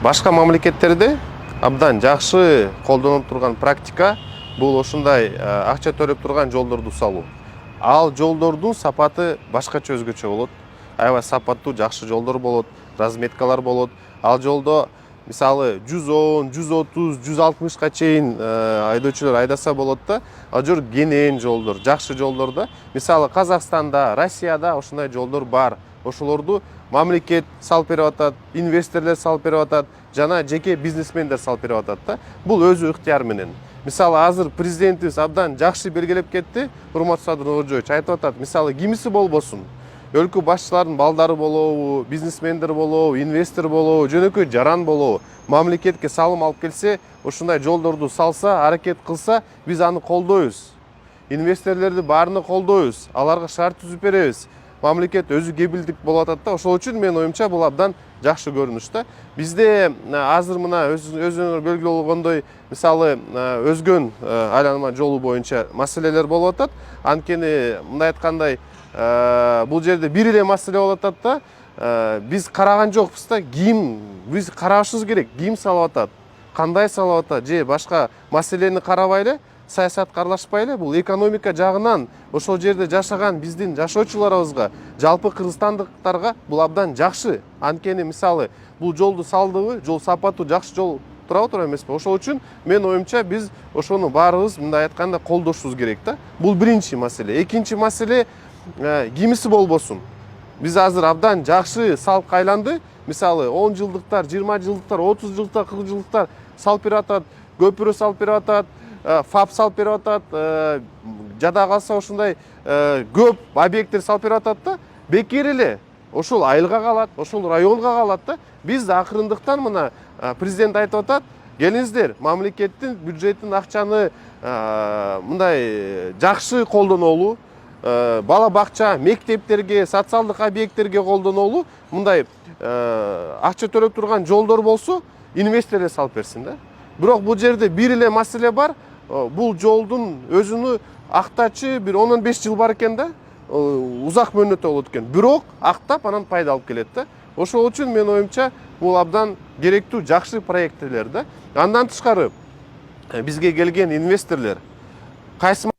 Башка мамлекеттерде абдан жакшы колдонуп турган практика бул ушундай акча төлөп турган жолдорду салуу. Ал жолдордун сапаты башкача өзгөчө болот. Аябай сапаттуу жакшы жолдор болот, разметкалар болот. Ал жолдо мисалы 110, 130, 160ка чейин айдоочулар айдаса болот да. Ал жол кенен жолдор, жакшы жолдор да. Мисалы Казакстанда, Россияда ошондой жолдор бар. Ошолорду мамлекет салып берип атат, инвесторлор салып берип атат, жана жеке бизнесмендер салып берип атат да. Бул өзү ыктыяр менен. Мисалы азыр президентибиз абдан жакшы белгилеп кетти. Урматтуу Садыр Нуркожоевич айтып атат, мисалы кимиси болбосун. Өлкө башчыларынын балдары болобу, бизнесмендер болобу, инвестор болобу, жөнөкөй жаран болобу, мамлекетке салым алып келсе, ушундай жолдорду салса, аракет кылса, биз аны колдойбуз. Инвесторлорду баарына колдойбуз, аларга шарт түзүп беребиз. Мамлекет өзү кепилдик болуп атат да. Ошол үчүн менин оюмча бул абдан жакшы көрүнүш да. Бизде азыр мына өзүңөр белгилүү болгондой, мисалы өзгөн айланма жолу боюнча маселелер болуп атат. Анткени мындай айткандай, бул жерде бир эле маселе болуп атат да. Биз караган жокпуз да. Ким биз карашыбыз керек. Ким салып атат, кандай салып атат, же башка маселени карабайлы, саясатка аралашпайлы, бул экономика жагынан ошол жерде жашаган биздин жашоочуларыбызга, жалпы кыргызстандыктарга бул абдан жакшы. Анткени мисалы бул жолду салдыбы, жол сапаты жакшы жол турабы, тура эмеспи? Ошол үчүн менин оюмча биз ошону баарыбыз мындай айтканда колдошубуз керек да. Бул биринчи маселе. Экинчи маселе, кимиси болбосун. Биз азыр абдан жакшы салык айланды. Мисалы 10 жылдыктар, 20 жылдыктар, 30 жылдыктар, 40 жылдыктар салып берип атат, көпүрө салып берип атат, ФАП салып берип атат, жада калса ушундай көп объекттер салып берип атат да. Бекер эле ошол айылга калат, ошол районго калат да. Биз акырындыктан мына президент айтып атат, келиңиздер, мамлекеттин бюджеттин акчаны мындай жакшы колдонолу, бала бакча, мектептерге, социалдык объекттерге колдонолу, мындай акча төлөп турган жолдор болсо, инвесторлор салып берсин да. Бирок бул жерде бир эле маселе бар. Бул жолдун өзүнү актачы бир 10-15 жыл бар экен да. Узак мөөнөттө болот экен. Бирок актап анан пайда алып келет да. Ошол үчүн менин оюмча бул абдан керектүү жакшы проекттер да. Андан тышкары бизге келген инвесторлор кайсы